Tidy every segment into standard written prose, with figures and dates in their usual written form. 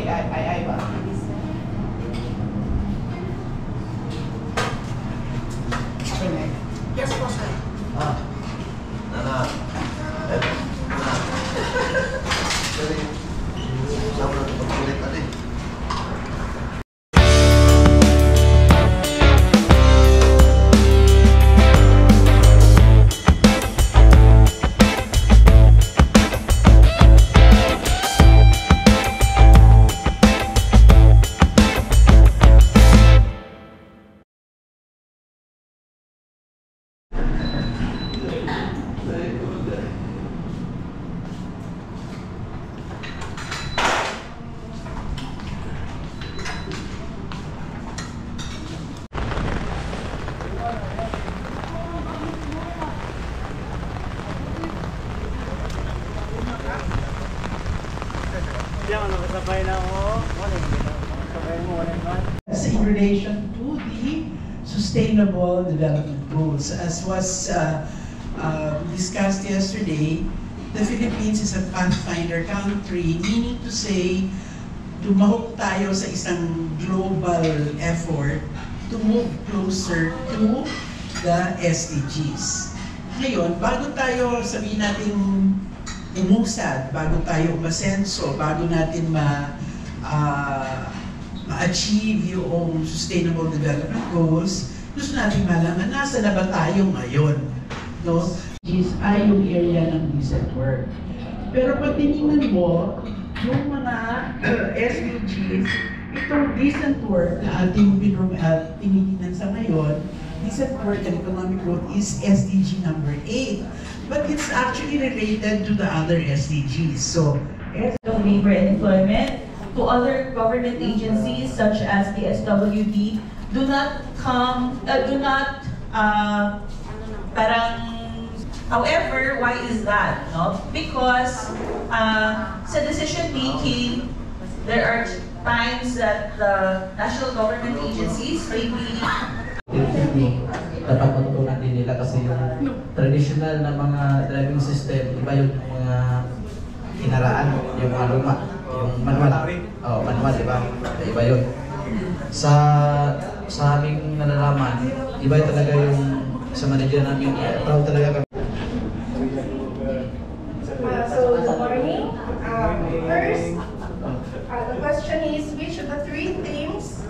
ay ba? Okay, yes po, sir. Nana. Sorry. Sama na ito pag-ulit natin. In relation to the Sustainable Development Goals, as was discussed yesterday, the Philippines is a pathfinder country, meaning to say, dumahok tayo sa isang global effort to move closer to the SDGs. Ngayon, bago tayo sabihin natin umusad, bago tayo umasenso, bago natin ma-achieve yung Sustainable Development Goals, gusto natin malaman, nasa na ba tayo ngayon? No? Ay yung area ng decent work. Pero pag tinignan mo, yung mga SDGs, itong decent work na ating tinitingnan sa ngayon, decent work and economic growth is SDG number 8. But it's actually related to the other SDGs. So, labor and employment to other government agencies such as the SWD however, why is that? No? Because sa decision making, there are times that the national government agencies may be dapat matutunan din nila kasi yung traditional na mga driving system, iba yung mga inaraan, yung mga luma, yung manual. Manual, diba? Iba yun. Sa aming nalalaman, iba talaga yung sa manager namin, proud talaga kami. So, good morning. First, the question is, which of the three themes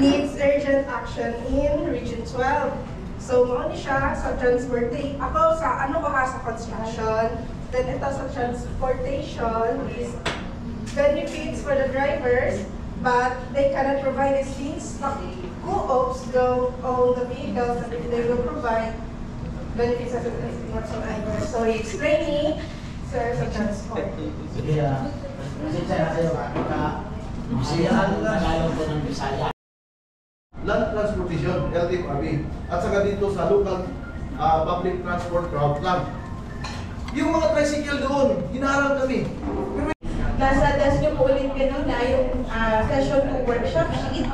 needs urgent action in Region 12? So, mauni siya sa transportation. Ako sa sa construction. Then ito sa transportation is benefits for the drivers, but they cannot provide it since co-ops don't own the vehicles and they will provide benefits as whatsoever. So, explaining, sir, sa transport. sige, pasensya na kayo, Tagalog ko ng Bisaya. Land transportation, LTFRB, at saka dito sa local public transport route lang. Yung mga tricycle doon, hinaharang kami. Nasa nyo po ulit kanina yung session 2 workshop sheet.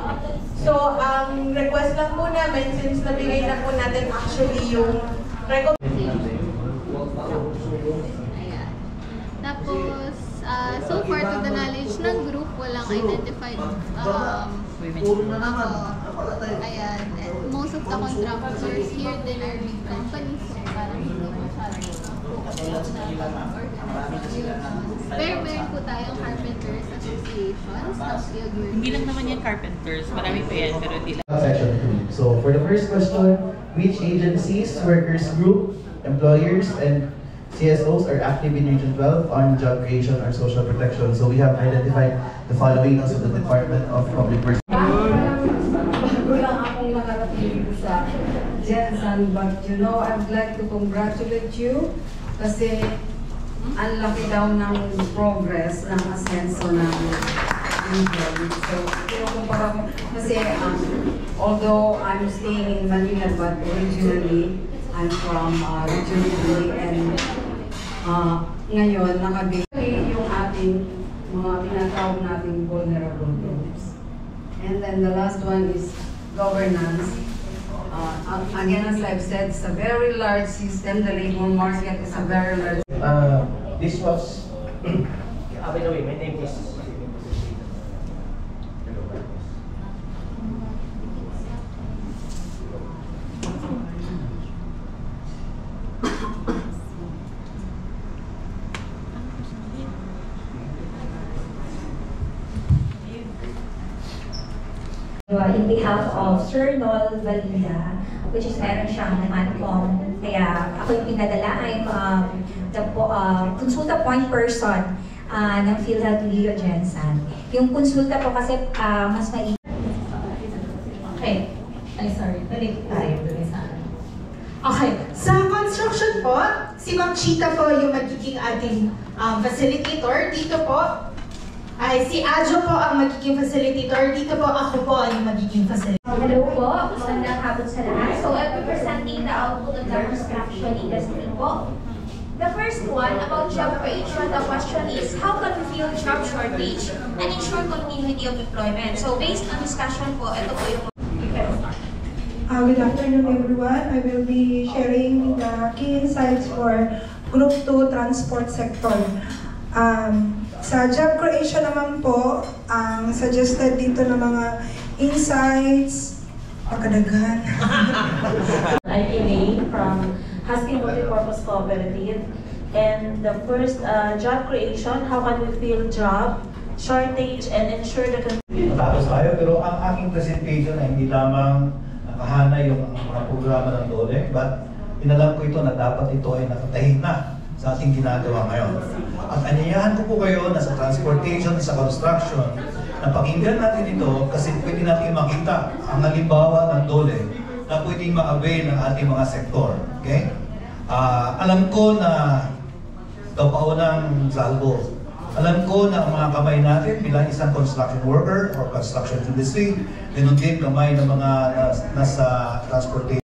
So, ang request lang po namin, since nabigay na po natin actually yung Tapos, so far to the knowledge ng group, walang identified ayan, and most of the contractors here din are big companies, so parang hindi masyadong pero meron po tayong carpenters associations na skilled workers. Hindi lang naman yan carpenters, marami pa yan, pero hindi lang. Section 2. So for the first question, which agencies, workers group, employers, and CSOs are active in Region 12 on job creation or social protection? So we have identified the following of the Department of Public Works. Bago lang akong nakarating dito sa Jensen, but you know, I would like to congratulate you kasi ang laki daw ng progress ng asenso ng region. So, kinukumpara ko kasi although I'm staying in Manila, but originally I'm from Region 3 and ngayon nakabigay yung ating mga tinatawag nating vulnerable groups. And then the last one is governance. Again, as I've said, it's a very large system. The labor market is a very large. This was, by the way, my name is In behalf of Sir Nol Valida, which is meron siyang MANCOM, kaya ako yung pinadala, I'm the consulta point person ng PhilHealth Leo Jensen. Yung konsulta po kasi mas mainit. Okay. Ay, sorry. Balik tayo dun sa ano. Okay. Sa construction po, si Ma'am Chita po yung magiging ating facilitator. Dito po, ay si Adjo po ang magiging facilitator. Dito po ako po ang magiging facilitator. Hello po. Magandang hapon sa lahat. So, I'll be presenting the output of the construction industry po. The first one, about job creation, the question is, how can we fill job shortage and ensure continuity of employment? So, based on discussion po, ito po yung... Good afternoon, everyone. I will be sharing the key insights for Group 2 Transport Sector. Sa job creation naman po, ang suggested dito ng mga insights, pagkadaghan. I'm Elaine from Husky Multipurpose Cooperative. And the first, job creation, how can we fill job shortage and ensure the... Tapos tayo, pero ang aking presentation ay hindi lamang nakahana yung mga programa ng DOLE, but inalam ko ito na dapat ito ay nakatahid na sa ating ginagawa ngayon. At anyayahan ko po kayo na sa transportation, sa construction, na pakinggan natin ito kasi pwede natin makita ang halimbawa ng DOLE na pwedeng ma-avail ng ating mga sektor. Okay? Alam ko na ito paunang salvo. Alam ko na ang mga kamay natin bilang isang construction worker or construction industry, ganun din kamay ng mga nasa transportation.